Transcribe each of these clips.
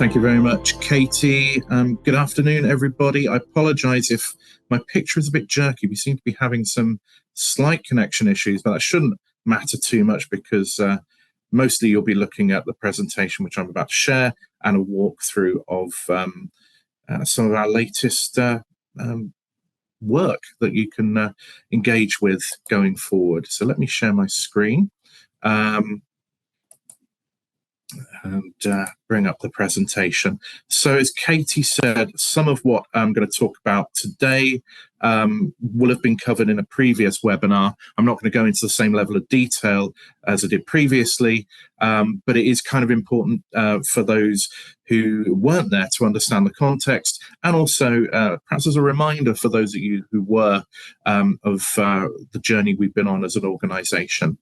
Thank you very much, Katie. Good afternoon, everybody. I apologize if my picture is a bit jerky. We seem to be having some slight connection issues, but that shouldn't matter too much because mostly you'll be looking at the presentation which I'm about to share and a walkthrough of some of our latest work that you can engage with going forward. So let me share my screen. And bring up the presentation. So as Katie said, some of what I'm going to talk about today will have been covered in a previous webinar. I'm not going to go into the same level of detail as I did previously, but it is kind of important for those who weren't there to understand the context, and also perhaps as a reminder for those of you who were of the journey we've been on as an organization.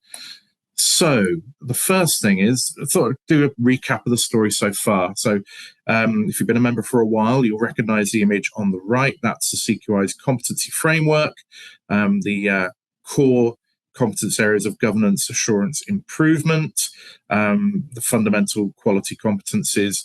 So the first thing is, I thought I'd do a recap of the story so far. So if you've been a member for a while, you'll recognize the image on the right. That's the CQI's competency framework, the core competence areas of governance, assurance, improvement, the fundamental quality competencies.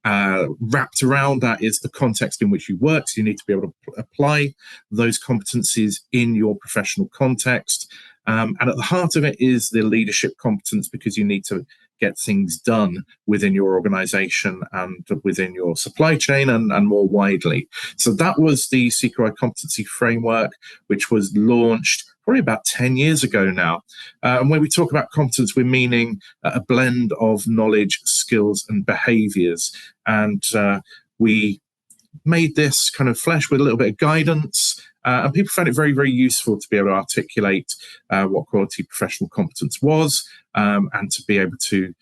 Wrapped around that is the context in which you work. So you need to be able to apply those competencies in your professional context. And at the heart of it is the leadership competence, because you need to get things done within your organization and within your supply chain and more widely. So that was the CQI competency framework, which was launched probably about 10 years ago now. And when we talk about competence, we're meaning a blend of knowledge, skills, and behaviors. And we made this kind of flesh with a little bit of guidance. And people found it very, very useful to be able to articulate what quality professional competence was and to be able to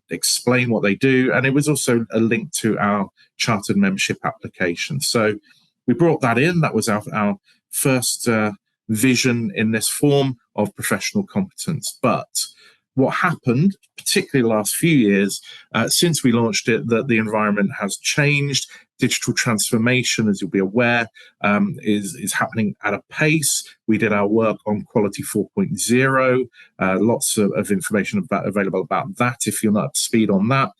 explain what they do. And it was also a link to our chartered membership application. So we brought that in. That was our first vision in this form of professional competence. But what happened, particularly the last few years, since we launched it, that the environment has changed. Digital transformation, as you'll be aware, is happening at a pace. We did our work on Quality 4.0. Lots of information available about that if you're not up to speed on that.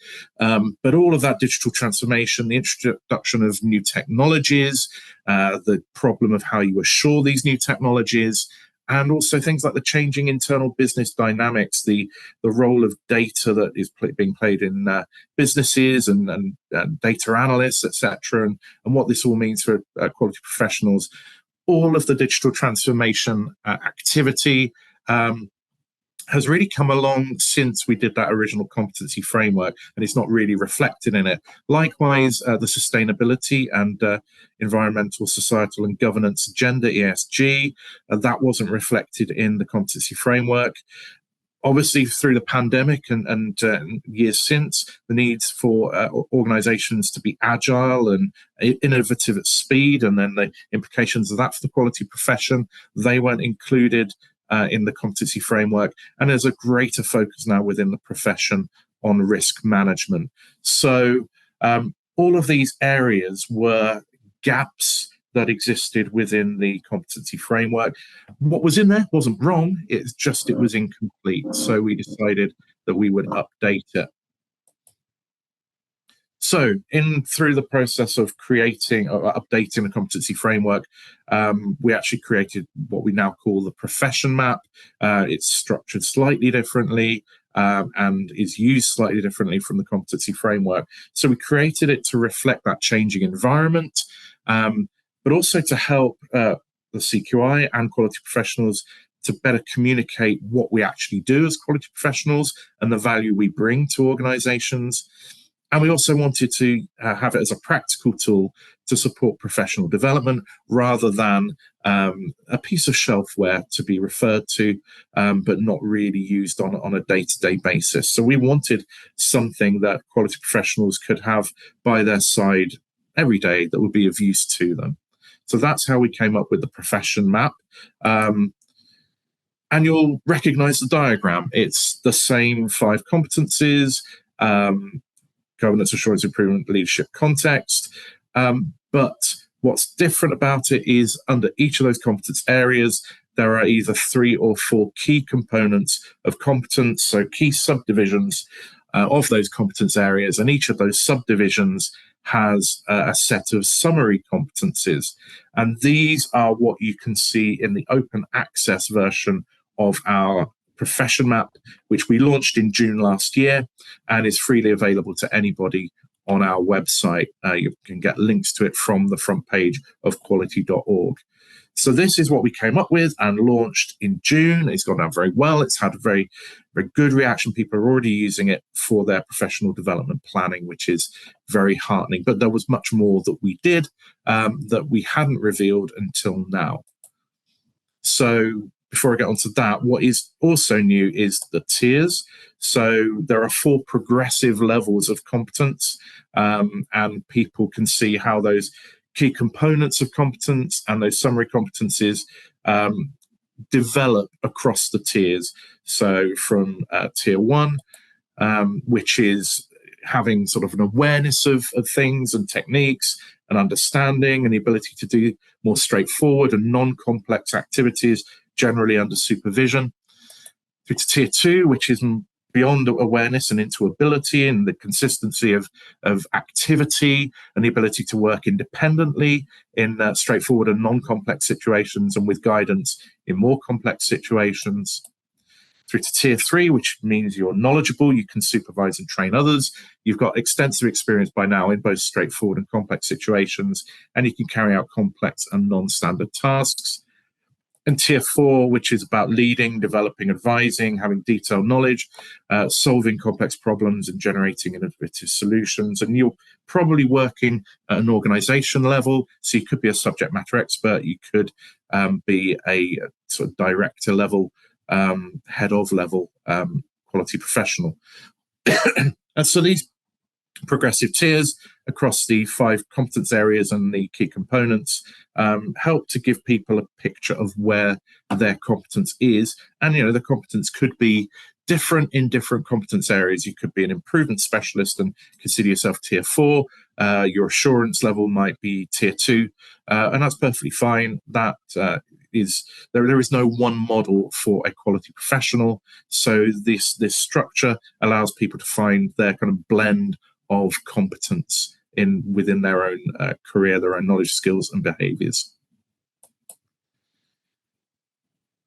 But all of that digital transformation, the introduction of new technologies, the problem of how you assure these new technologies, and also things like the changing internal business dynamics, the role of data that is being played in businesses and data analysts, etc., and what this all means for quality professionals. All of the digital transformation activity has really come along since we did that original competency framework, and it's not really reflected in it. Likewise, the sustainability and environmental, societal, and governance agenda, ESG, that wasn't reflected in the competency framework. Obviously, through the pandemic and years since, the needs for organizations to be agile and innovative at speed, and then the implications of that for the quality profession, they weren't included in the competency framework. And there's a greater focus now within the profession on risk management. So all of these areas were gaps that existed within the competency framework. What was in there wasn't wrong, it's just it was incomplete. So we decided that we would update it. So through the process of creating or updating the competency framework, we actually created what we now call the profession map. It's structured slightly differently and is used slightly differently from the competency framework. So we created it to reflect that changing environment, but also to help the CQI and quality professionals to better communicate what we actually do as quality professionals and the value we bring to organizations. And we also wanted to have it as a practical tool to support professional development rather than a piece of shelfware to be referred to, but not really used on a day-to-day basis. So we wanted something that quality professionals could have by their side every day that would be of use to them. So that's how we came up with the profession map. And you'll recognize the diagram. It's the same 5 competencies, governance, assurance, improvement, leadership, context. But what's different about it is under each of those competence areas, there are either 3 or 4 key components of competence, so key subdivisions of those competence areas, and each of those subdivisions has a set of summary competencies. And these are what you can see in the open access version of our profession map, which we launched in June last year and is freely available to anybody on our website. You can get links to it from the front page of quality.org. So this is what we came up with and launched in June. It's gone down very well. It's had a very, very good reaction. People are already using it for their professional development planning, which is very heartening. But there was much more that we did that we hadn't revealed until now. So before I get onto that, what is also new is the tiers. So there are 4 progressive levels of competence, and people can see how those key components of competence and those summary competencies develop across the tiers. So from tier 1, which is having sort of an awareness of things and techniques and understanding and the ability to do more straightforward and non-complex activities, generally under supervision. Through to tier 2, which is beyond awareness and into ability and the consistency of activity and the ability to work independently in straightforward and non-complex situations and with guidance in more complex situations. Through to tier 3, which means you're knowledgeable, you can supervise and train others, you've got extensive experience by now in both straightforward and complex situations, and you can carry out complex and non-standard tasks. And tier 4, which is about leading, developing, advising, having detailed knowledge, solving complex problems and generating innovative solutions. And you're probably working at an organization level. So you could be a subject matter expert. You could be a sort of director level, head of level quality professional. And so these progressive tiers across the 5 competence areas and the key components help to give people a picture of where their competence is. And, the competence could be different in different competence areas. You could be an improvement specialist and consider yourself tier 4. Your assurance level might be tier 2, and that's perfectly fine. That is there is no one model for a quality professional. So this structure allows people to find their kind of blend of competence within their own career, their own knowledge, skills, and behaviours.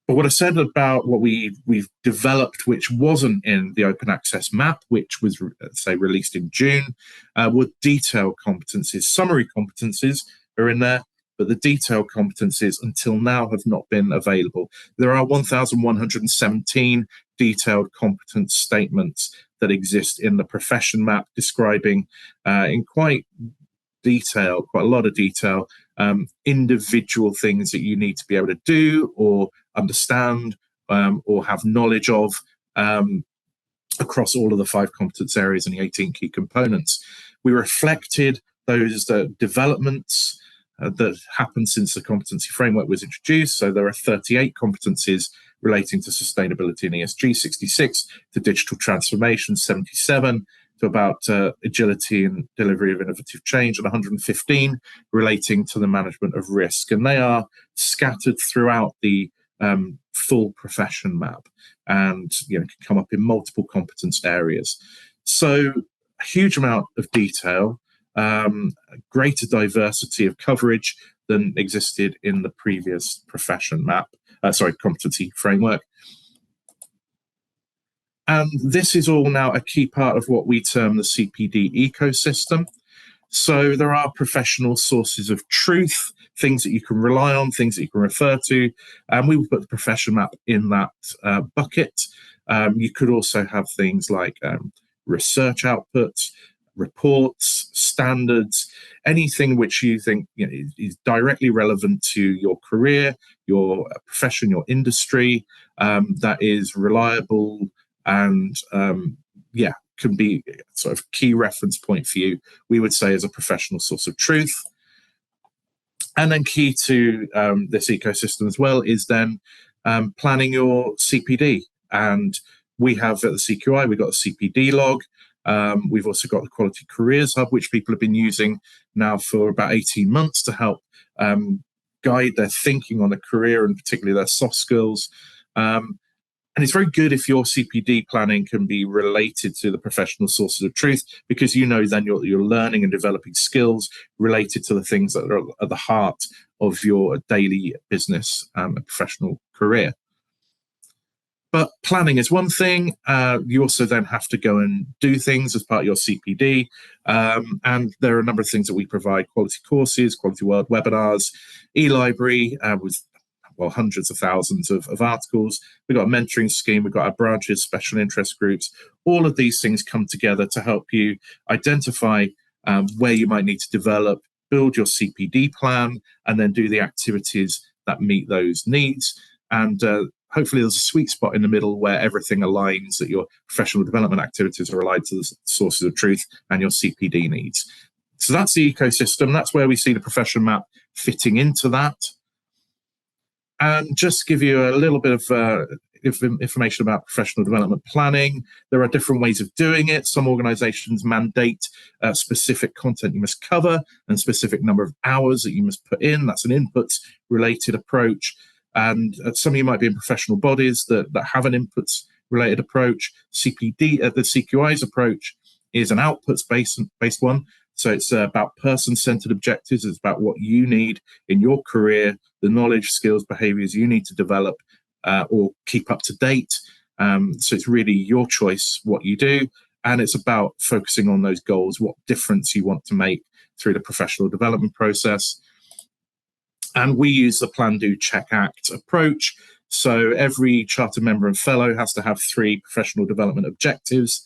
But what I said about what we've developed, which wasn't in the open access map, which was, say, released in June, were detailed competencies. Summary competencies are in there, but the detailed competencies until now have not been available. There are 1,117 detailed competence statements that exist in the profession map, describing in quite a lot of detail, individual things that you need to be able to do or understand or have knowledge of across all of the 5 competence areas and the 18 key components. We reflected those developments that happened since the competency framework was introduced. So there are 38 competencies relating to sustainability and ESG, 66 to digital transformation, 77 to about agility and delivery of innovative change, and 115 relating to the management of risk. And they are scattered throughout the full profession map and can come up in multiple competence areas. So a huge amount of detail, greater diversity of coverage than existed in the previous profession map, competency framework. And this is all now a key part of what we term the CPD ecosystem. So there are professional sources of truth, things that you can rely on, things that you can refer to, and we will put the profession map in that bucket. You could also have things like research outputs, reports, standards, anything which you think is directly relevant to your career, your profession, your industry, that is reliable and can be sort of key reference point for you, we would say, as a professional source of truth. And then key to this ecosystem as well is then planning your CPD. And we have at the CQI, we've got a CPD log. We've also got the Quality Careers Hub, which people have been using now for about 18 months to help guide their thinking on a career and particularly their soft skills. And it's very good if your CPD planning can be related to the professional sources of truth, because then you're learning and developing skills related to the things that are at the heart of your daily business and professional career. But planning is one thing. You also then have to go and do things as part of your CPD. And there are a number of things that we provide: quality courses, quality world webinars, e-library with hundreds of thousands of articles. We've got a mentoring scheme. We've got our branches, special interest groups. All of these things come together to help you identify where you might need to develop, build your CPD plan, and then do the activities that meet those needs. And hopefully there's a sweet spot in the middle where everything aligns, that your professional development activities are aligned to the sources of truth and your CPD needs. So that's the ecosystem. That's where we see the profession map fitting into that. And just to give you a little bit of information about professional development planning, there are different ways of doing it. Some organizations mandate specific content you must cover and specific number of hours that you must put in. That's an inputs-related approach. And some of you might be in professional bodies that have an inputs-related approach. The CQI's approach is an outputs-based one. So it's about person-centered objectives. It's about what you need in your career, the knowledge, skills, behaviors you need to develop or keep up to date. So it's really your choice what you do. And it's about focusing on those goals, what difference you want to make through the professional development process. And we use the Plan, Do, Check, Act approach. So every charter member and fellow has to have 3 professional development objectives,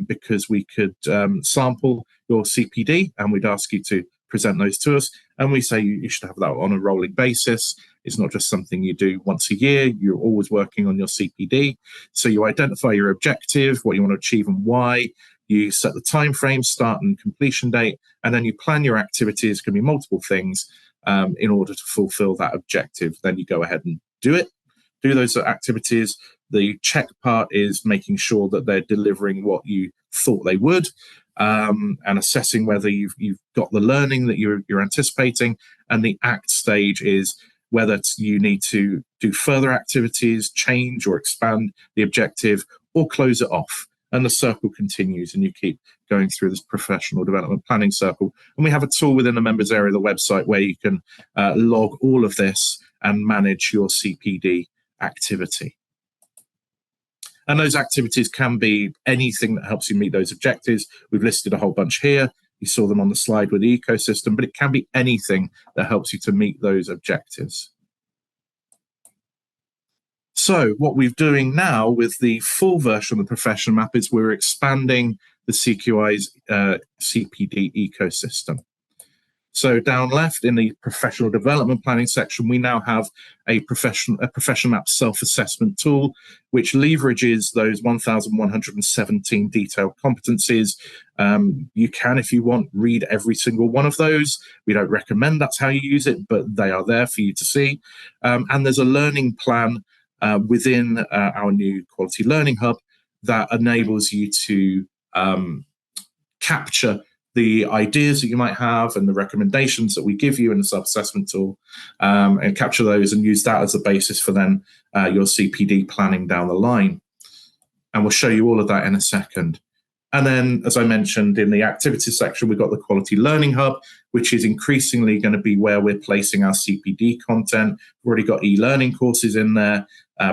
because we could sample your CPD and we'd ask you to present those to us. And we say you should have that on a rolling basis. It's not just something you do once a year. You're always working on your CPD. So you identify your objective, what you want to achieve and why. You set the time frame, start and completion date, and then you plan your activities. It can be multiple things in order to fulfill that objective. Then you go ahead and do those activities. The check part is making sure that they're delivering what you thought they would, and assessing whether you've got the learning that you're anticipating. And the act stage is whether you need to do further activities, change or expand the objective, or close it off. And the circle continues, and you keep going through this professional development planning circle. And we have a tool within the members area of the website where you can log all of this and manage your CPD activity. And those activities can be anything that helps you meet those objectives. We've listed a whole bunch here. You saw them on the slide with the ecosystem, but it can be anything that helps you to meet those objectives. So what we're doing now with the full version of the profession map is we're expanding the CQI's CPD ecosystem. So down left in the professional development planning section, we now have a profession map self-assessment tool, which leverages those 1,117 detailed competencies. You can, if you want, read every single one of those. We don't recommend that's how you use it, but they are there for you to see. And there's a learning plan within our new Quality Learning Hub that enables you to capture the ideas that you might have and the recommendations that we give you in the self-assessment tool, and capture those and use that as a basis for then your CPD planning down the line. And we'll show you all of that in a second. And then, as I mentioned, in the activities section, we've got the Quality Learning Hub, which is increasingly going to be where we're placing our CPD content. We've already got e-learning courses in there.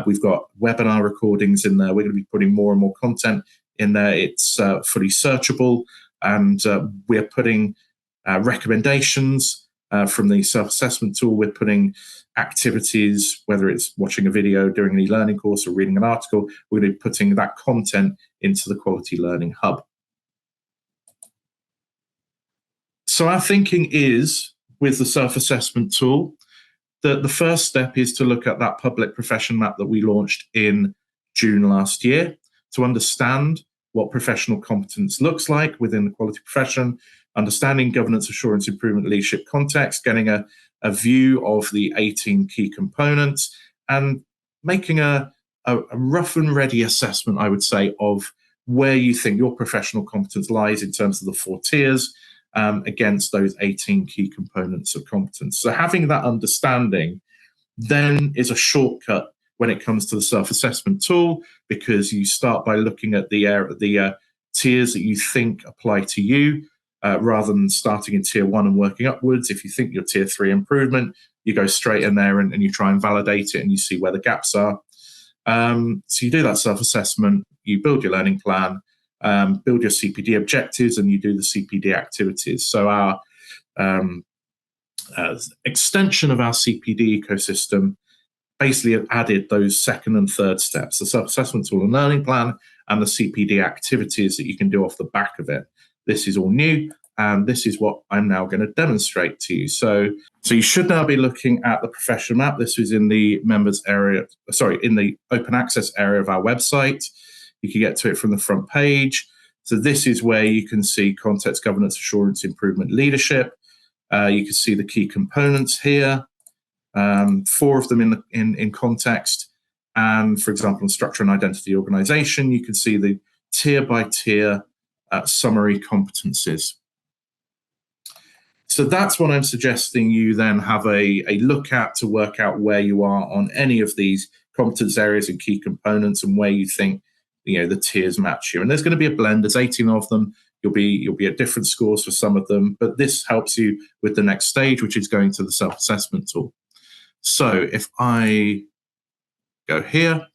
We've got webinar recordings in there. We're going to be putting more and more content in there. It's fully searchable. And we're putting recommendations from the self-assessment tool. We're putting activities, whether it's watching a video, doing an e-learning course, or reading an article. We're going to be putting that content into the Quality Learning Hub. So our thinking is, with the self-assessment tool, that the first step is to look at that public profession map that we launched in June last year, to understand what professional competence looks like within the quality profession, understanding governance, assurance, improvement, leadership context, getting a view of the 18 key components, and making a rough and ready assessment, I would say, of where you think your professional competence lies in terms of the 4 tiers against those 18 key components of competence. So having that understanding then is a shortcut when it comes to the self-assessment tool, because you start by looking at the tiers that you think apply to you, rather than starting in tier 1 and working upwards. If you think you're tier 3 improvement, you go straight in there and you try and validate it, and you see where the gaps are. So you do that self-assessment, you build your learning plan, build your CPD objectives, and you do the CPD activities. So our extension of our CPD ecosystem basically added those second and third steps, the self-assessment tool and learning plan, and the CPD activities that you can do off the back of it. This is all new, and this is what I'm now going to demonstrate to you. So you should now be looking at the professional map. This is in the members area, in the open access area of our website. You can get to it from the front page. So this is where you can see context, governance, assurance, improvement, leadership. You can see the key components here, 4 of them in context. And for example, in structure and identity organization, you can see the tier by tier summary competencies. So that's what I'm suggesting you then have a look at to work out where you are on any of these competence areas and key components, and where you think the tiers match you. And there's going to be a blend. There's 18 of them. You'll be at different scores for some of them, but this helps you with the next stage, which is going to the self-assessment tool. So if I go here,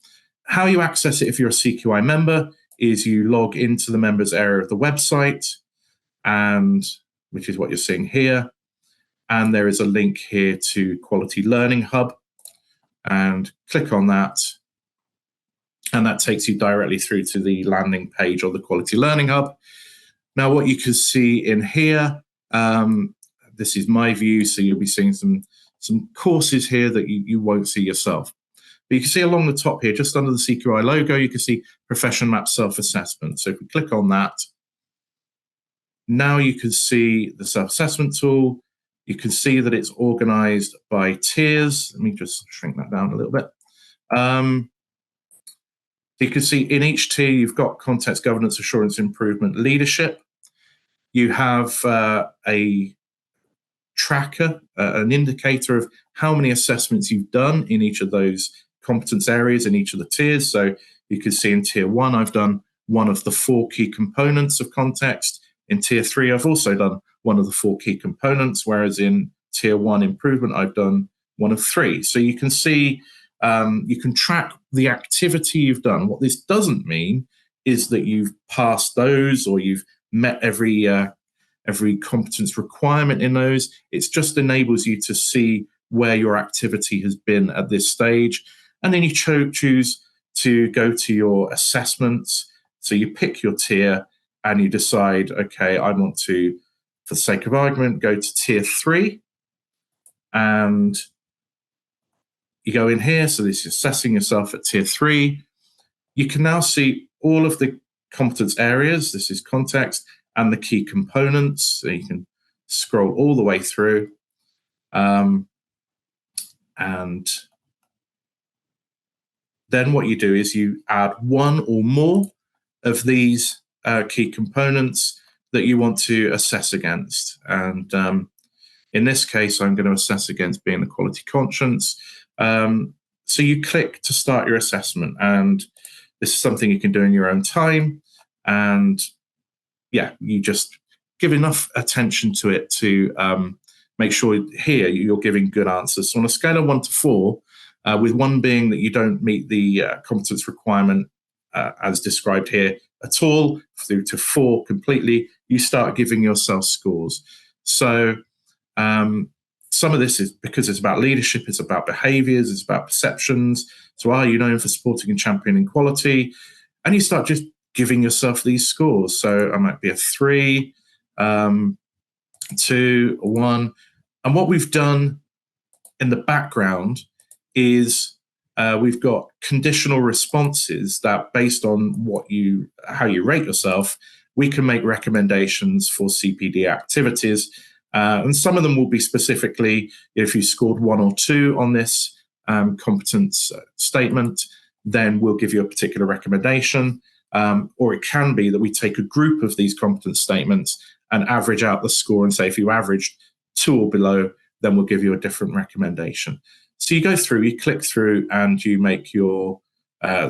how you access it if you're a CQI member is you log into the members area of the website, and which is what you're seeing here. And there is a link here to Quality Learning Hub, and click on that. And that takes you directly through to the landing page of the Quality Learning Hub. Now, what you can see in here, this is my view, so you'll be seeing some courses here that you won't see yourself. But you can see along the top here, just under the CQI logo, you can see Profession Map Self-Assessment. So if we click on that, now you can see the self-assessment tool. You can see that it's organized by tiers. Let me just shrink that down a little bit. You can see in each tier, you've got context, governance, assurance, improvement, leadership. You have a tracker, an indicator of how many assessments you've done in each of those competence areas in each of the tiers. So you can see in tier 1, I've done one of the 4 key components of context. In tier 3, I've also done one of the 4 key components, whereas in tier 1 improvement, I've done one of 3. So you can see, you can track the activity you've done. What this doesn't mean is that you've passed those or you've met every competence requirement in those. It just enables you to see where your activity has been at this stage. And then you choose to go to your assessments. So you pick your tier and you decide, okay, I want to, for the sake of argument, go to tier 3. And you go in here. So this is assessing yourself at tier 3. You can now see all of the competence areas. This is context and the key components. So you can scroll all the way through. And then what you do is you add one or more of these key components that you want to assess against. And in this case, I'm going to assess against being a quality conscience. So you click to start your assessment, and this is something you can do in your own time. And yeah, you just give enough attention to it to make sure here you're giving good answers. So on a scale of 1 to 4, with 1 being that you don't meet the competence requirement as described here at all, through to 4 completely, you start giving yourself scores. So some of this is because it's about leadership, it's about behaviors, it's about perceptions. So are you known for supporting and championing quality? And you start just giving yourself these scores. So I might be a 3, 2, 1. And what we've done in the background is we've got conditional responses that, based on how you rate yourself, we can make recommendations for CPD activities. And some of them will be specifically, if you scored 1 or 2 on this competence statement, then we'll give you a particular recommendation. Or it can be that we take a group of these competence statements and average out the score and say, if you averaged 2 or below, then we'll give you a different recommendation. So you go through, you click through, and you make your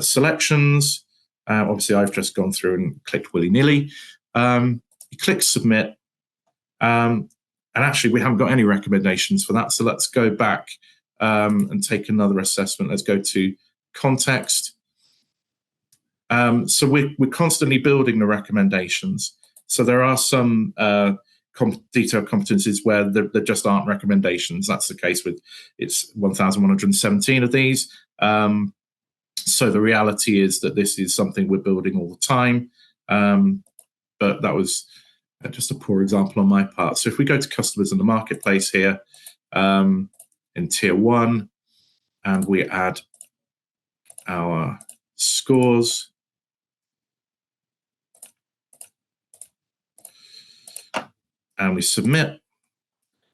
selections. Obviously, I've just gone through and clicked willy-nilly. You click submit. And actually, we haven't got any recommendations for that. So let's go back and take another assessment. Let's go to context. So we're constantly building the recommendations. So there are some detailed competencies where there just aren't recommendations. That's the case with it's 1,117 of these. So the reality is that this is something we're building all the time. But that was just a poor example on my part. So if we go to customers in the marketplace here in tier 1, and we add our scores, and we submit,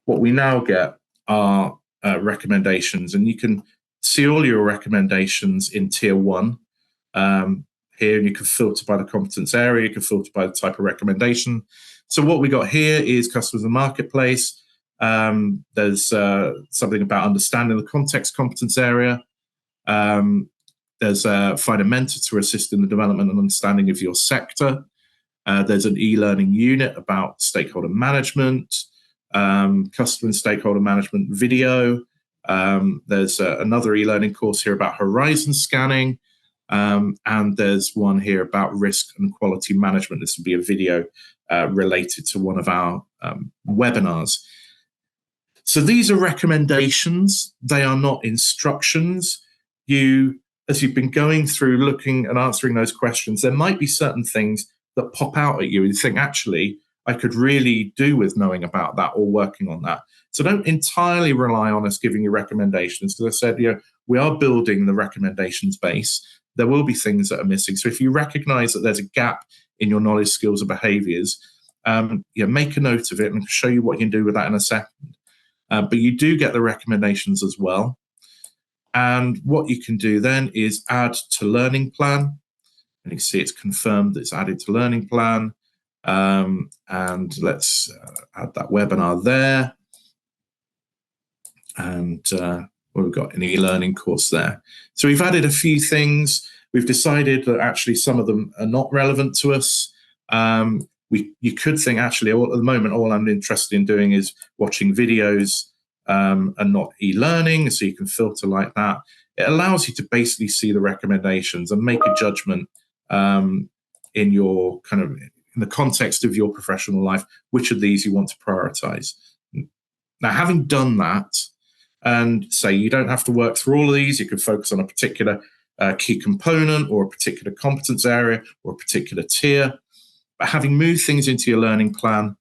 what we now get are recommendations, and you can see all your recommendations in tier 1 here, and you can filter by the competence area, you can filter by the type of recommendation. So what we got here is customers in the marketplace. There's something about understanding the context competence area. There's find a mentor to assist in the development and understanding of your sector. There's an e-learning unit about stakeholder management, customer and stakeholder management video. There's another e-learning course here about horizon scanning. And there's one here about risk and quality management. This would be a video related to one of our webinars. So these are recommendations. They are not instructions. As you've been going through looking and answering those questions, there might be certain things that pop out at you and you think, actually, I could really do with knowing about that or working on that. So don't entirely rely on us giving you recommendations, because I said, we are building the recommendations base. There will be things that are missing. So if you recognize that there's a gap in your knowledge, skills, or behaviors, make a note of it and show you what you can do with that in a second. But you do get the recommendations as well. And what you can do then is add to learning plan. And you can see it's confirmed that it's added to learning plan. And let's add that webinar there. And we've got an e-learning course there. So we've added a few things. We've decided that actually some of them are not relevant to us. You could think, actually, at the moment, all I'm interested in doing is watching videos and not e-learning. So you can filter like that. It allows you to basically see the recommendations and make a judgment in your in the context of your professional life, which of these you want to prioritize. Now, having done that, and say you don't have to work through all of these, you can focus on a particular key component or a particular competence area or a particular tier. But having moved things into your learning plan,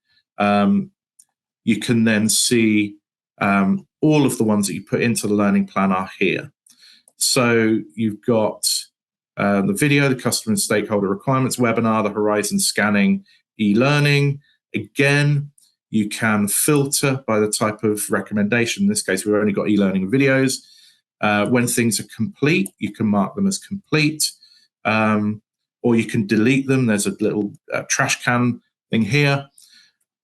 you can then see all of the ones that you put into the learning plan are here. So you've got the video, the customer and stakeholder requirements webinar, the horizon scanning, e-learning. Again, you can filter by the type of recommendation. In this case, we've only got e-learning videos. When things are complete, you can mark them as complete, or you can delete them. There's a little trash can thing here.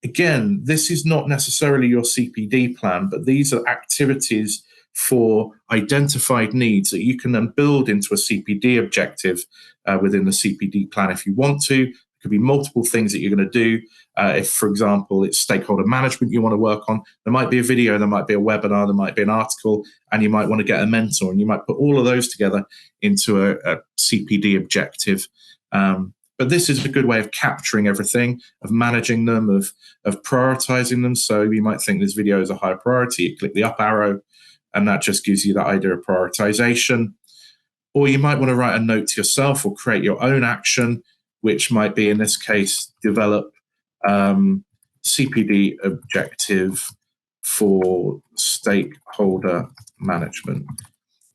Again, this is not necessarily your CPD plan, but these are activities for identified needs that you can then build into a CPD objective within the CPD plan if you want to. It could be multiple things that you're going to do. If, for example, it's stakeholder management you want to work on, there might be a video, there might be a webinar, there might be an article, and you might want to get a mentor, and you might put all of those together into a CPD objective. But this is a good way of capturing everything, of managing them, of prioritizing them. So you might think this video is a high priority. You click the up arrow, and that just gives you that idea of prioritization. Or you might want to write a note to yourself or create your own action, which might be, in this case, develop CPD objective for stakeholder management.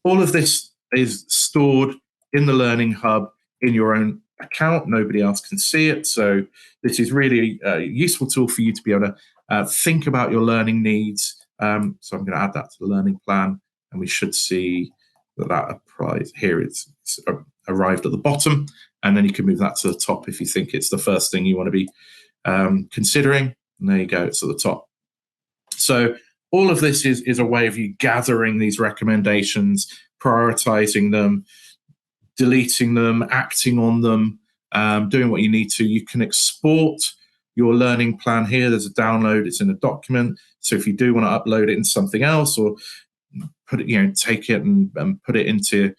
All of this is stored in the Learning Hub in your own account. Nobody else can see it. So this is really a useful tool for you to be able to think about your learning needs. So I'm going to add that to the learning plan, and we should see that applies here. It's arrived at the bottom, and then you can move that to the top if you think it's the first thing you want to be considering. And there you go, it's at the top. So all of this is a way of you gathering these recommendations, prioritizing them, deleting them, acting on them, doing what you need to. You can export your learning plan here. There's a download, it's in a document. So if you do want to upload it into something else, or put it, take it and put it into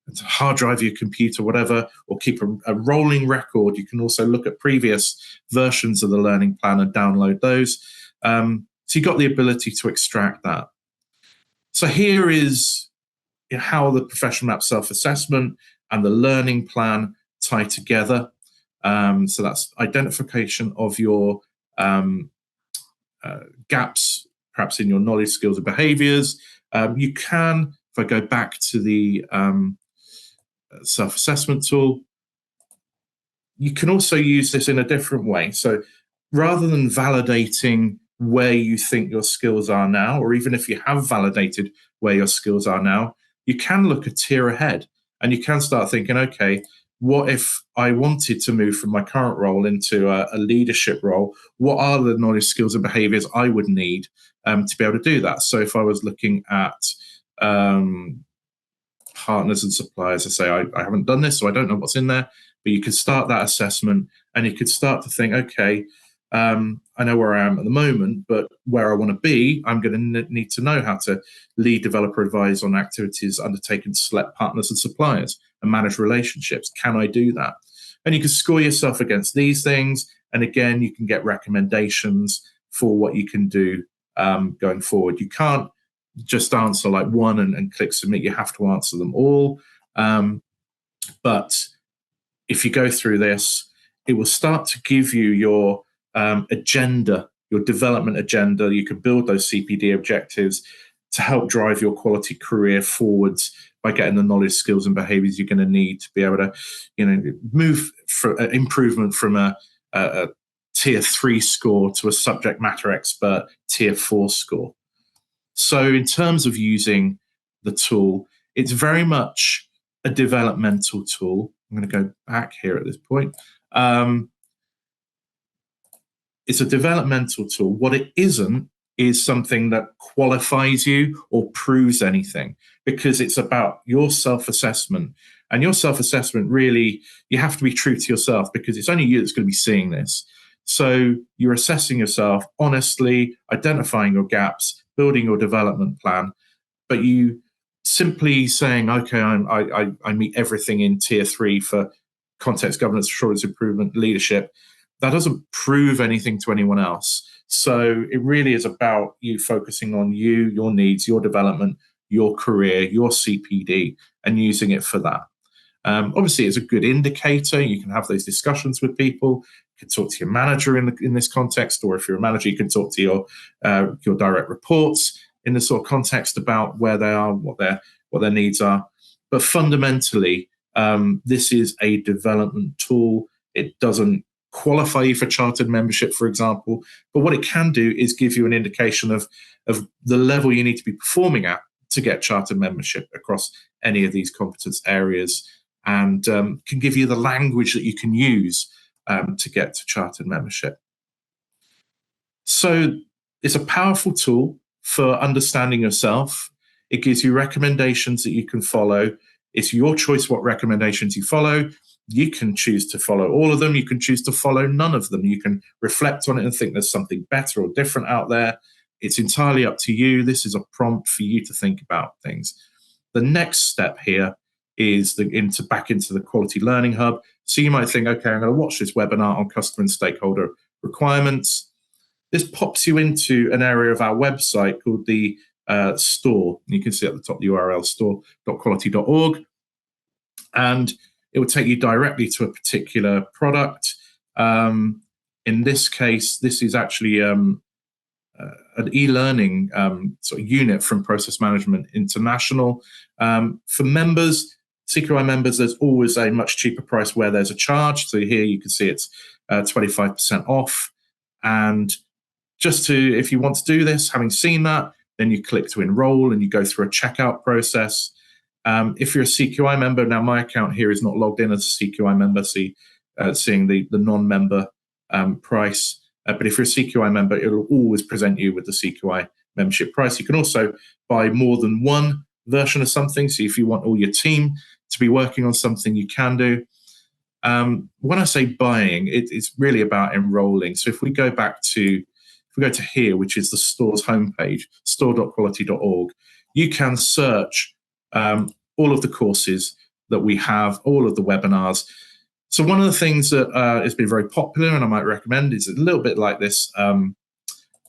a hard drive of your computer, whatever, or keep a rolling record. You can also look at previous versions of the learning plan and download those. So you've got the ability to extract that. So here is how the professional map self-assessment and the learning plan tie together. So that's identification of your gaps, perhaps in your knowledge, skills, and behaviors. You can, if I go back to the self-assessment tool, you can also use this in a different way. So rather than validating where you think your skills are now, or even if you have validated where your skills are now, you can look a tier ahead and you can start thinking, okay, what if I wanted to move from my current role into a leadership role? What are the knowledge, skills, and behaviors I would need to be able to do that? So if I was looking at partners and suppliers, I say, I haven't done this, so I don't know what's in there, but you could start that assessment and you could start to think, okay, I know where I am at the moment, but where I want to be, I'm going to need to know how to lead, develop, or advise on activities undertaken to select partners and suppliers and manage relationships. Can I do that? And you can score yourself against these things. And again, you can get recommendations for what you can do going forward. You can't just answer like one and click submit. You have to answer them all. But if you go through this, it will start to give you your agenda, your development agenda. You can build those CPD objectives to help drive your quality career forwards by getting the knowledge, skills, and behaviors you're going to need to be able to, move for improvement from a tier 3 score to a subject matter expert tier 4 score. So in terms of using the tool, it's very much a developmental tool. I'm going to go back here at this point. It's a developmental tool. What it isn't is something that qualifies you or proves anything, because it's about your self-assessment. And your self-assessment, really, you have to be true to yourself, because it's only you that's going to be seeing this. So you're assessing yourself honestly, identifying your gaps, building your development plan, but you simply saying, okay, I meet everything in tier 3 for context, governance, assurance, improvement, leadership. That doesn't prove anything to anyone else. So it really is about you focusing on you, your needs, your development, your career, your CPD, and using it for that. Obviously, it's a good indicator. You can have those discussions with people. You can talk to your manager in this context, or if you're a manager, you can talk to your direct reports in this sort of context about where they are, what their needs are. But fundamentally, this is a development tool. It doesn't qualify you for chartered membership, for example, but what it can do is give you an indication of the level you need to be performing at to get chartered membership across any of these competence areas, and can give you the language that you can use to get to chartered membership. So it's a powerful tool for understanding yourself. It gives you recommendations that you can follow. It's your choice what recommendations you follow. You can choose to follow all of them. You can choose to follow none of them. You can reflect on it and think there's something better or different out there. It's entirely up to you. This is a prompt for you to think about things. The next step here is back into the Quality Learning Hub. So you might think, okay, I'm going to watch this webinar on customer and stakeholder requirements. This pops you into an area of our website called the store. You can see at the top the URL store.quality.org. And it will take you directly to a particular product. In this case, this is actually an e-learning sort of unit from Process Management International. For members, CQI members, there's always a much cheaper price where there's a charge. So here you can see it's 25% off. And if you want to do this, having seen that, then you click to enroll and you go through a checkout process. If you're a CQI member, now my account here is not logged in as a CQI member, seeing the non-member price. But if you're a CQI member, it'll always present you with the CQI membership price. You can also buy more than one version of something. So if you want all your team to be working on something, you can do. When I say buying, it's really about enrolling. So if we go to here, which is the store's homepage, store.quality.org, you can search all of the courses that we have, all of the webinars. So one of the things that has been very popular and I might recommend is a little bit like this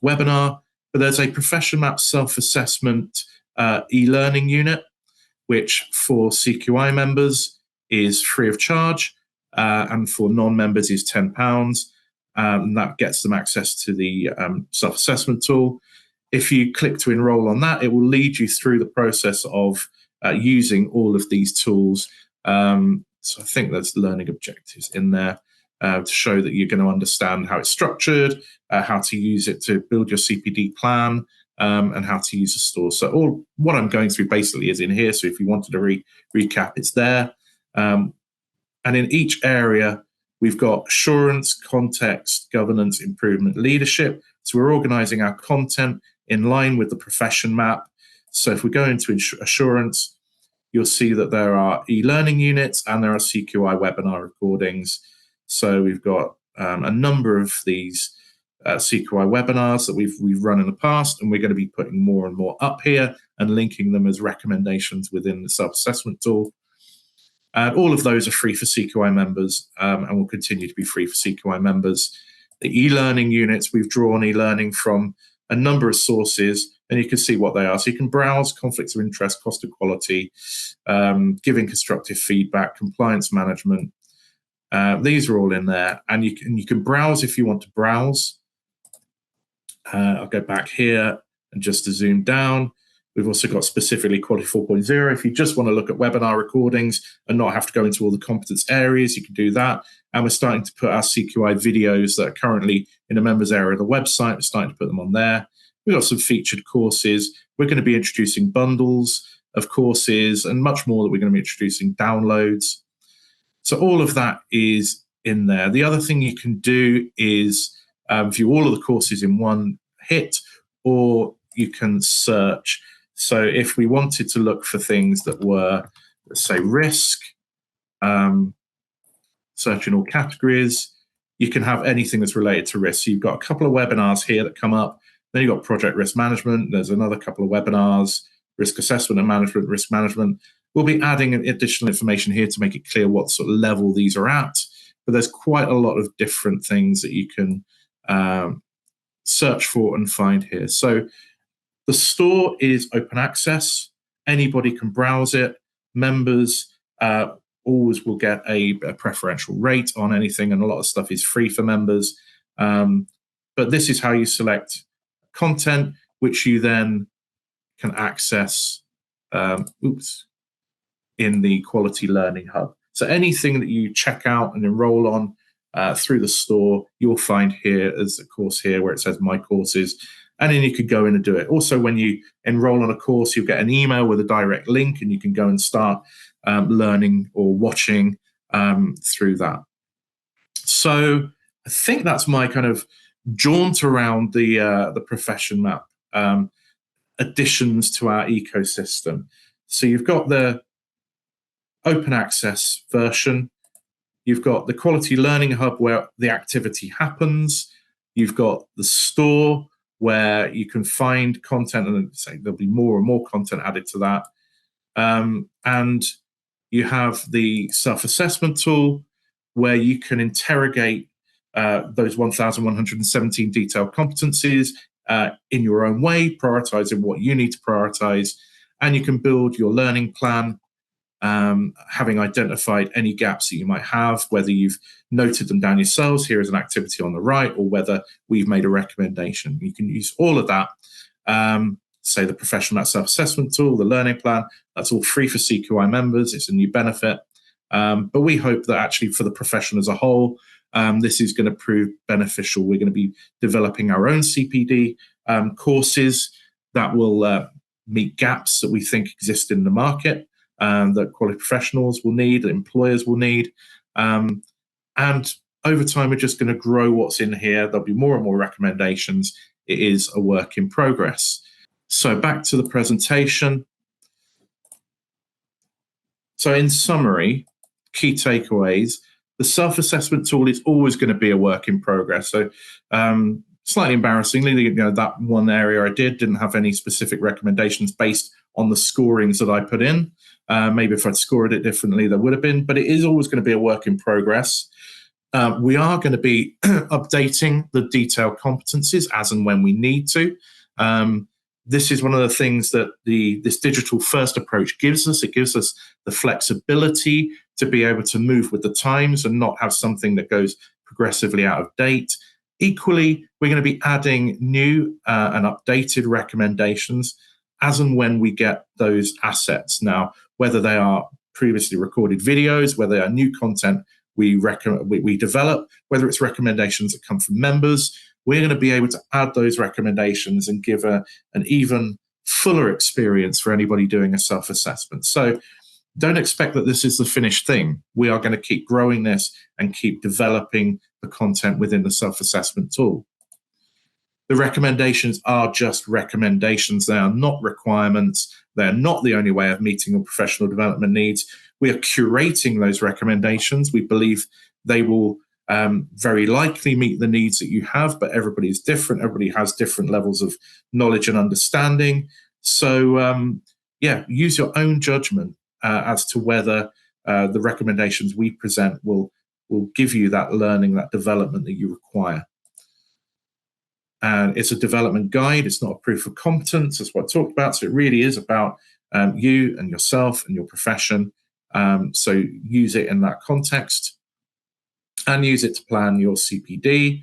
webinar, but there's a Profession Map self-assessment e-learning unit, which for CQI members is free of charge, and for non-members is £10. And that gets them access to the self-assessment tool. If you click to enroll on that, it will lead you through the process of using all of these tools. So I think there's learning objectives in there to show that you're going to understand how it's structured, how to use it to build your CPD plan, and how to use the store. So all what I'm going through basically is in here. So if you wanted to recap, it's there. And in each area, we've got assurance, context, governance, improvement, leadership. So we're organizing our content in line with the profession map. So if we go into assurance, you'll see that there are e-learning units and there are CQI webinar recordings. So we've got a number of these CQI webinars that we've run in the past, and we're going to be putting more and more up here and linking them as recommendations within the self-assessment tool. All of those are free for CQI members and will continue to be free for CQI members. The e-learning units, we've drawn e-learning from a number of sources, and you can see what they are. So you can browse conflicts of interest, cost of quality, giving constructive feedback, compliance management. These are all in there, and you can browse if you want to browse. I'll go back here and just to zoom down. We've also got specifically Quality 4.0. If you just want to look at webinar recordings and not have to go into all the competence areas, you can do that. And we're starting to put our CQI videos that are currently in the members area of the website. We're starting to put them on there. We've got some featured courses. We're going to be introducing bundles of courses and much more that we're going to be introducing downloads. So all of that is in there. The other thing you can do is view all of the courses in one hit, or you can search. So if we wanted to look for things that were, let's say, risk, search in all categories, you can have anything that's related to risk. So you've got a couple of webinars here that come up. Then you've got project risk management. There's another couple of webinars, risk assessment and management, risk management. We'll be adding additional information here to make it clear what sort of level these are at. But there's quite a lot of different things that you can search for and find here. So the store is open access. Anybody can browse it. Members always will get a preferential rate on anything, and a lot of stuff is free for members. But this is how you select content, which you then can access in the Quality Learning Hub. So anything that you check out and enroll on through the store, you'll find here as a course here where it says My Courses, and then you could go in and do it. Also, when you enroll on a course, you'll get an email with a direct link, and you can go and start learning or watching through that. So I think that's my kind of jaunt around the profession map additions to our ecosystem. So you've got the open access version. You've got the Quality Learning Hub where the activity happens. You've got the store where you can find content, and there'll be more and more content added to that. And you have the self-assessment tool where you can interrogate those 1,117 detailed competencies in your own way, prioritizing what you need to prioritize. And you can build your learning plan, having identified any gaps that you might have, whether you've noted them down yourselves, here is an activity on the right, or whether we've made a recommendation. You can use all of that. Say the professional self-assessment tool, the learning plan, that's all free for CQI members. It's a new benefit. But we hope that actually for the profession as a whole, this is going to prove beneficial. We're going to be developing our own CPD courses that will meet gaps that we think exist in the market, that quality professionals will need, that employers will need. And over time, we're just going to grow what's in here. There'll be more and more recommendations. It is a work in progress. So back to the presentation. So in summary, key takeaways, the self-assessment tool is always going to be a work in progress. So slightly embarrassingly, that one area I didn't have any specific recommendations based on the scorings that I put in. Maybe if I'd scored it differently, there would have been, but it is always going to be a work in progress. We are going to be updating the detailed competencies as and when we need to. This is one of the things that this digital first approach gives us. It gives us the flexibility to be able to move with the times and not have something that goes progressively out of date. Equally, we're going to be adding new and updated recommendations as and when we get those assets. Now, whether they are previously recorded videos, whether they are new content we develop, whether it's recommendations that come from members, we're going to be able to add those recommendations and give an even fuller experience for anybody doing a self-assessment. So don't expect that this is the finished thing. We are going to keep growing this and keep developing the content within the self-assessment tool. The recommendations are just recommendations. They are not requirements. They're not the only way of meeting your professional development needs. We are curating those recommendations. We believe they will very likely meet the needs that you have, but everybody is different. Everybody has different levels of knowledge and understanding. So use your own judgment as to whether the recommendations we present will give you that learning, that development that you require. And it's a development guide. It's not a proof of competence. That's what I talked about. So it really is about you and yourself and your profession. So use it in that context and use it to plan your CPD.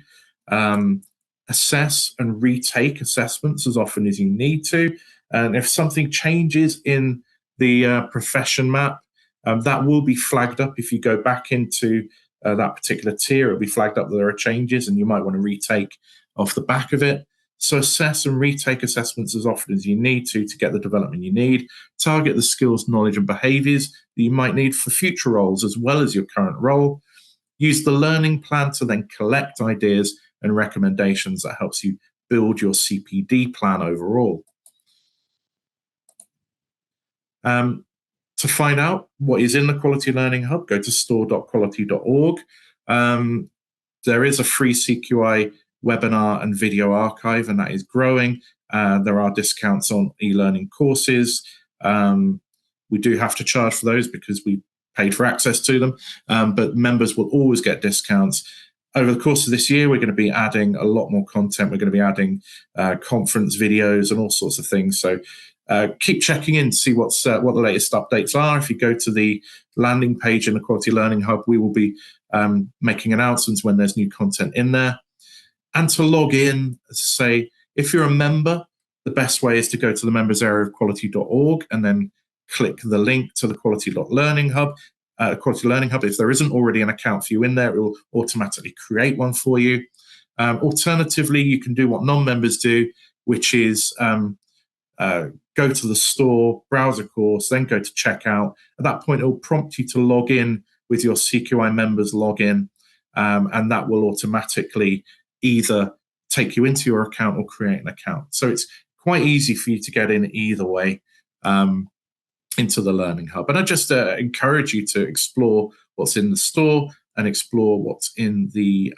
Assess and retake assessments as often as you need to. And if something changes in the profession map, that will be flagged up. If you go back into that particular tier, it'll be flagged up that there are changes and you might want to retake off the back of it. So assess and retake assessments as often as you need to get the development you need. Target the skills, knowledge, and behaviors that you might need for future roles as well as your current role. Use the learning plan to then collect ideas and recommendations that helps you build your CPD plan overall. To find out what is in the Quality Learning Hub, go to store.quality.org. There is a free CQI webinar and video archive, and that is growing. There are discounts on e-learning courses. We do have to charge for those because we paid for access to them, but members will always get discounts. Over the course of this year, we're going to be adding a lot more content. We're going to be adding conference videos and all sorts of things. So keep checking in to see what the latest updates are. If you go to the landing page in the Quality Learning Hub, we will be making announcements when there's new content in there. And to log in, say, if you're a member, the best way is to go to the members area of quality.org and then click the link to the Quality Learning Hub. Quality Learning Hub, if there isn't already an account for you in there, it will automatically create one for you. Alternatively, you can do what non-members do, which is go to the store, browse a course, then go to checkout. At that point, it will prompt you to log in with your CQI members login, and that will automatically either take you into your account or create an account. So it's quite easy for you to get in either way into the Learning Hub. And I just encourage you to explore what's in the store and explore what's in the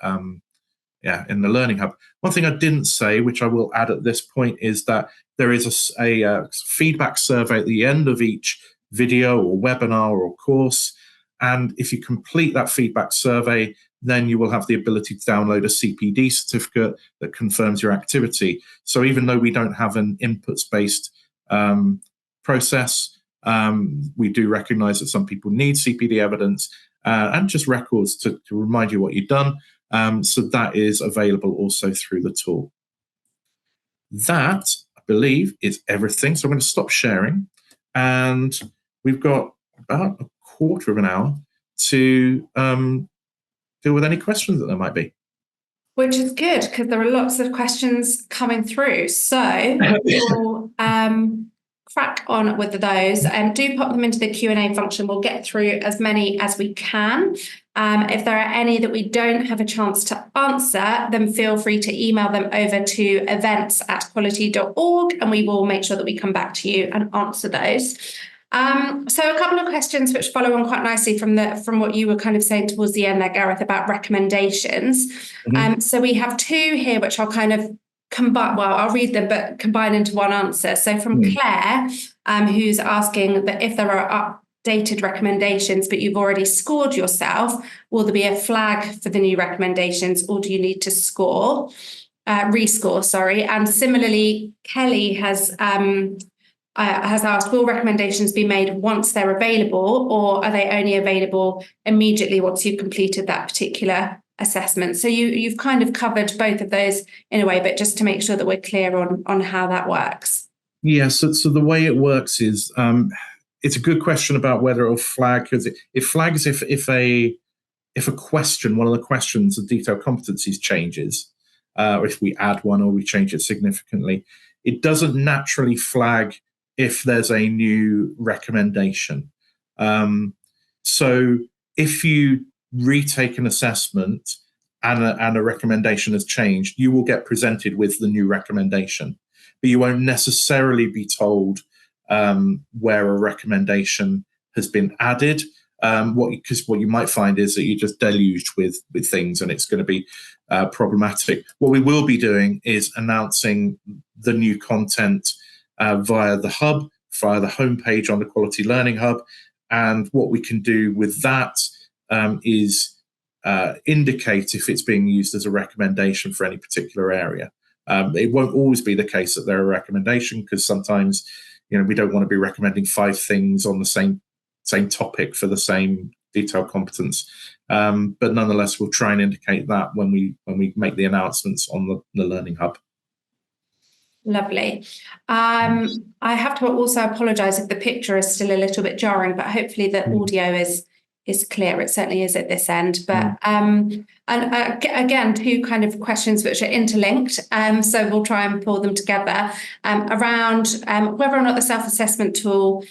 Learning Hub. One thing I didn't say, which I will add at this point, is that there is a feedback survey at the end of each video or webinar or course. And if you complete that feedback survey, then you will have the ability to download a CPD certificate that confirms your activity. So even though we don't have an inputs-based process, we do recognize that some people need CPD evidence and just records to remind you what you've done. So that is available also through the tool. That, I believe, is everything. So I'm going to stop sharing. And we've got about a quarter of an hour to deal with any questions that there might be. Which is good, because there are lots of questions coming through. So we'll crack on with those and do pop them into the Q&A function. We'll get through as many as we can. If there are any that we don't have a chance to answer, then feel free to email them over to events@quality.org, and we will make sure that we come back to you and answer those. So a couple of questions which follow on quite nicely from what you were kind of saying towards the end there, Gareth, about recommendations. So we have two here which I'll kind of combine, well, I'll read them, but combine into one answer. So from Claire, who's asking that if there are updated recommendations, but you've already scored yourself, will there be a flag for the new recommendations, or do you need to rescore, sorry? And similarly, Kelly has asked, will recommendations be made once they're available, or are they only available immediately once you've completed that particular assessment? So you've kind of covered both of those in a way, but just to make sure that we're clear on how that works. Yeah, so the way it works is, it's a good question about whether it'll flag, because it flags if a question, one of the questions of detailed competencies changes, or if we add one or we change it significantly. It doesn't naturally flag if there's a new recommendation. So if you retake an assessment and a recommendation has changed, you will get presented with the new recommendation, but you won't necessarily be told where a recommendation has been added. Because what you might find is that you're just deluged with things, and it's going to be problematic. What we will be doing is announcing the new content via the hub, via the homepage on the Quality Learning Hub. And what we can do with that is indicate if it's being used as a recommendation for any particular area. It won't always be the case that they're a recommendation, because sometimes, we don't want to be recommending 5 things on the same topic for the same detailed competence. But nonetheless, we'll try and indicate that when we make the announcements on the Learning Hub. Lovely. I have to also apologise if the picture is still a little bit jarring, but hopefully the audio is clear. It certainly is at this end. But and again, two kind of questions which are interlinked. So we'll try and pull them together around whether or not the self-assessment tool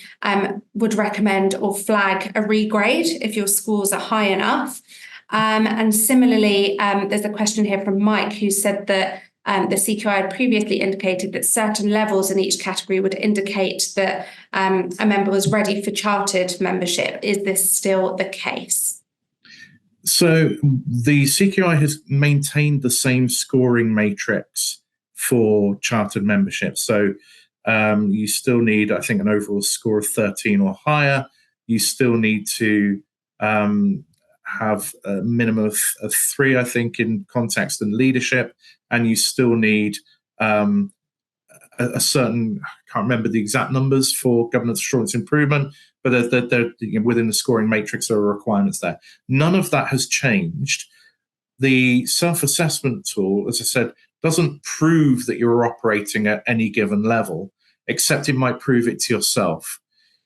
would recommend or flag a regrade if your scores are high enough. And similarly, there's a question here from Mike, who said that the CQI had previously indicated that certain levels in each category would indicate that a member was ready for chartered membership. Is this still the case? So the CQI has maintained the same scoring matrix for chartered membership. So you still need, I think, an overall score of 13 or higher. You still need to have a minimum of 3, I think, in context and leadership, and you still need a certain, I can't remember the exact numbers for governance assurance improvement, but they're within the scoring matrix, there are requirements there. None of that has changed. The self-assessment tool, as I said, doesn't prove that you're operating at any given level, except it might prove it to yourself.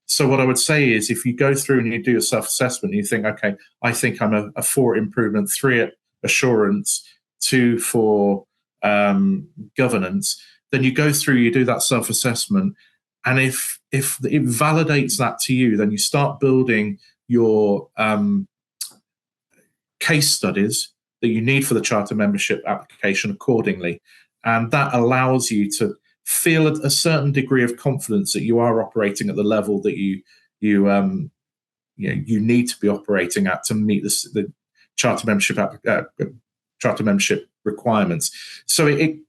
So what I would say is, if you go through and you do a self-assessment, you think, okay, I think I'm a 4 improvement, 3 at assurance, 2 for governance, then you go through, you do that self-assessment, and if it validates that to you, then you start building your case studies that you need for the charter membership application accordingly. And that allows you to feel a certain degree of confidence that you are operating at the level that you need to be operating at to meet the charter membership requirements. So it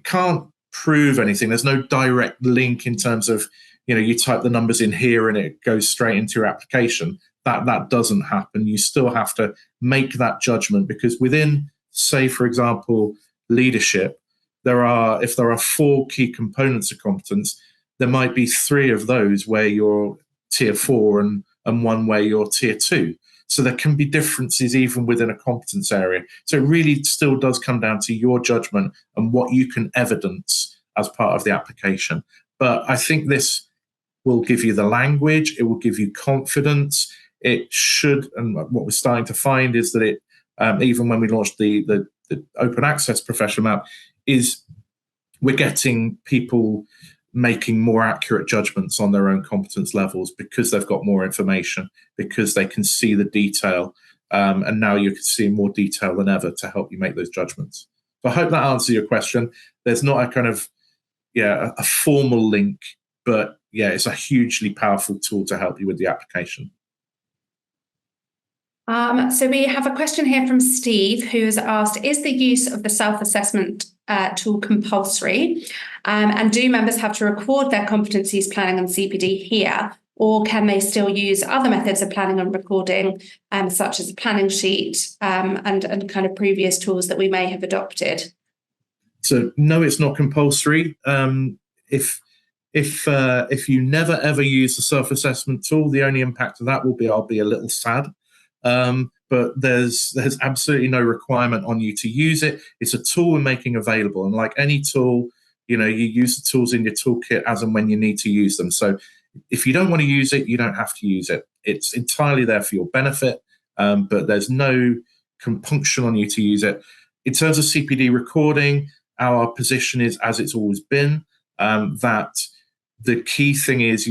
can't prove anything. There's no direct link in terms of you type the numbers in here and it goes straight into your application. That doesn't happen. You still have to make that judgment, because within, say, for example, leadership, if there are 4 key components of competence, there might be 3 of those where you're tier 4 and 1 where you're tier 2. So there can be differences even within a competence area. So it really still does come down to your judgment and what you can evidence as part of the application. But I think this will give you the language, it will give you confidence. It should, and what we're starting to find is that it, even when we launched the open access professional map, is we're getting people making more accurate judgments on their own competence levels because they've got more information, because they can see the detail And now you can see in more detail than ever to help you make those judgments. So I hope that answers your question. There's not a kind of, a formal link, but it's a hugely powerful tool to help you with the application. So we have a question here from Steve, who has asked, is the use of the self-assessment tool compulsory? And do members have to record their competencies planning and CPD here? Or can they still use other methods of planning and recording, such as a planning sheet and kind of previous tools that we may have adopted? So no, it's not compulsory. If you never ever use the self-assessment tool, the only impact of that will be I'll be a little sad. But there's absolutely no requirement on you to use it. It's a tool we're making available, and like any tool, you use the tools in your toolkit as and when you need to use them. So if you don't want to use it, you don't have to use it. It's entirely there for your benefit, but there's no compunction on you to use it. In terms of CPD recording, our position is, as it's always been, that the key thing is,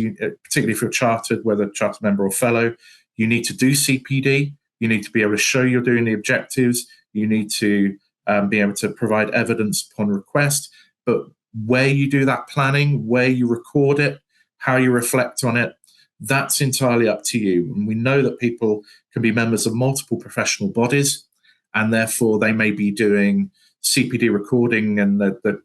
particularly if you're chartered, whether chartered member or fellow, you need to do CPD. You need to be able to show you're doing the objectives. You need to be able to provide evidence upon request. But where you do that planning, where you record it, how you reflect on it, that's entirely up to you. And we know that people can be members of multiple professional bodies, and therefore they may be doing CPD recording in the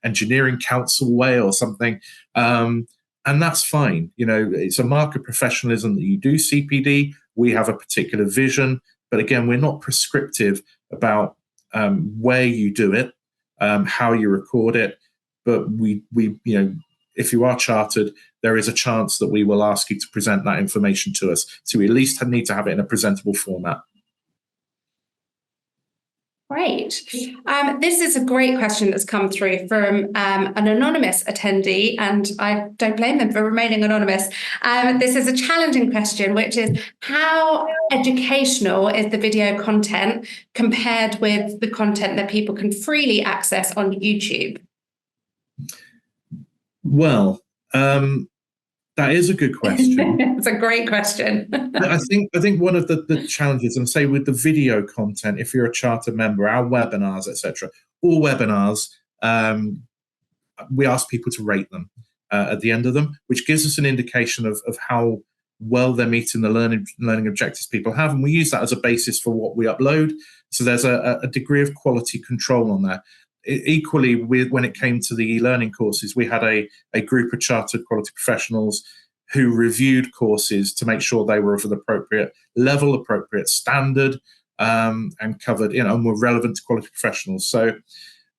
engineering council way or something. And that's fine. It's a mark of professionalism that you do CPD. We have a particular vision, but again, we're not prescriptive about where you do it, how you record it. But we, if you are chartered, there is a chance that we will ask you to present that information to us. So we at least need to have it in a presentable format. Great. This is a great question that's come through from an anonymous attendee, and I don't blame them for remaining anonymous. This is a challenging question, which is, how educational is the video content compared with the content that people can freely access on YouTube? Well, that is a good question. It's a great question. I think one of the challenges, and say with the video content, if you're a charter member, our webinars, etc., all webinars, we ask people to rate them at the end of them, which gives us an indication of how well they're meeting the learning objectives people have, and we use that as a basis for what we upload. So there's a degree of quality control on there. Equally, when it came to the e-learning courses, we had a group of chartered quality professionals who reviewed courses to make sure they were of an appropriate level, appropriate standard, and covered, and were relevant to quality professionals. So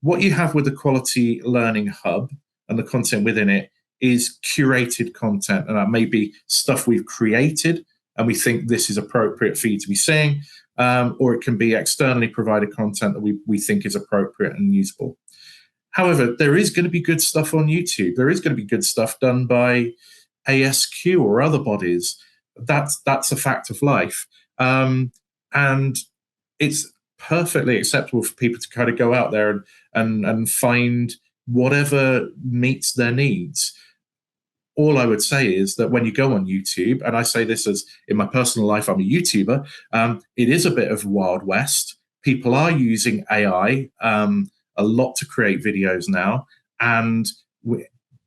what you have with the Quality Learning Hub and the content within it is curated content, and that may be stuff we've created and we think this is appropriate for you to be seeing, or it can be externally provided content that we think is appropriate and usable. However, there is going to be good stuff on YouTube. There is going to be good stuff done by ASQ or other bodies. That's a fact of life. And it's perfectly acceptable for people to kind of go out there and find whatever meets their needs. All I would say is that when you go on YouTube, and I say this as in my personal life, I'm a YouTuber, it is a bit of Wild West. People are using AI a lot to create videos now, and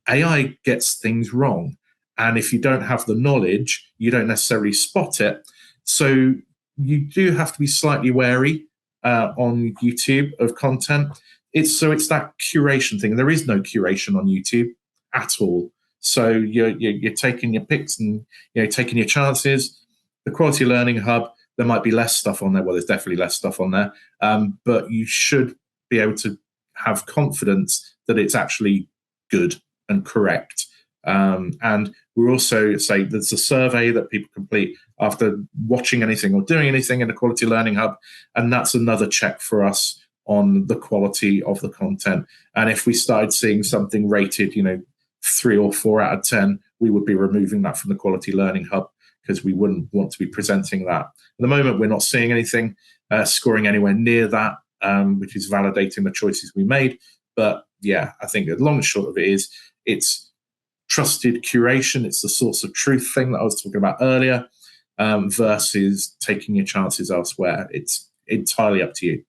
AI gets things wrong. And if you don't have the knowledge, you don't necessarily spot it. So you do have to be slightly wary on YouTube of content. It's that curation thing. There is no curation on YouTube at all. So you're taking your picks and taking your chances. The Quality Learning Hub, there might be less stuff on there. Well, there's definitely less stuff on there, but you should be able to have confidence that it's actually good and correct. And we also say there's a survey that people complete after watching anything or doing anything in the Quality Learning Hub, and that's another check for us on the quality of the content. And if we started seeing something rated, 3 or 4 out of 10, we would be removing that from the Quality Learning Hub because we wouldn't want to be presenting that. At the moment, we're not seeing anything scoring anywhere near that, which is validating the choices we made. But yeah, I think the long and short of it is it's trusted curation. It's the source of truth thing that I was talking about earlier. versus taking your chances elsewhere. It's entirely up to you.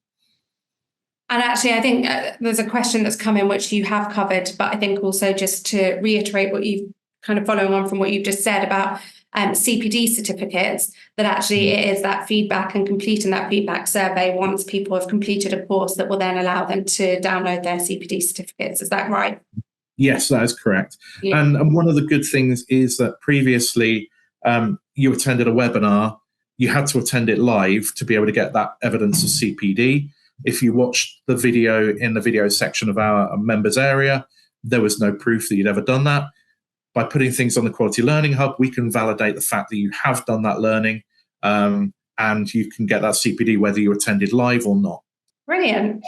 And actually, I think there's a question that's come in which you have covered, but I think also just to reiterate what you've kind of following on from what you've just said about CPD certificates, that actually it is that feedback and completing that feedback survey once people have completed a course that will then allow them to download their CPD certificates. Is that right? Yes, that is correct. Yeah. And one of the good things is that previously you attended a webinar, you had to attend it live to be able to get that evidence of CPD. If you watched the video in the video section of our members area, there was no proof that you'd ever done that. By putting things on the Quality Learning Hub, we can validate the fact that you have done that learning, and you can get that CPD whether you attended live or not. Brilliant.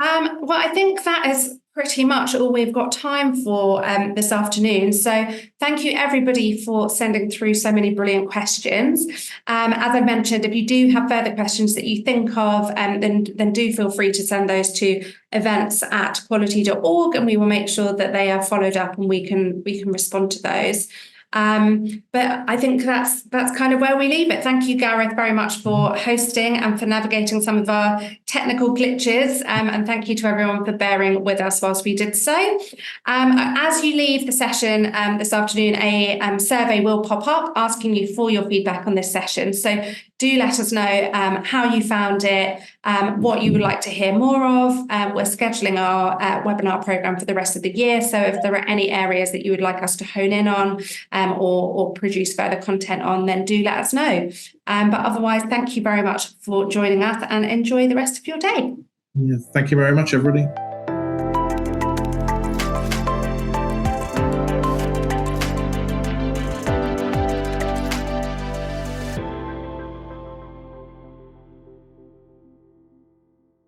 Well, I think that is pretty much all we've got time for this afternoon. So thank you, everybody, for sending through so many brilliant questions. As I mentioned, if you do have further questions that you think of, then do feel free to send those to events@quality.org, and we will make sure that they are followed up and we can respond to those. But I think that's kind of where we leave it. Thank you, Gareth, very much for hosting and for navigating some of our technical glitches. And thank you to everyone for bearing with us whilst we did so. As you leave the session this afternoon, a survey will pop up asking you for your feedback on this session. So do let us know how you found it, what you would like to hear more of. We're scheduling our webinar program for the rest of the year. So if there are any areas that you would like us to hone in on or produce further content on, then do let us know. But otherwise, thank you very much for joining us and enjoy the rest of your day. Yeah, thank you very much, everybody.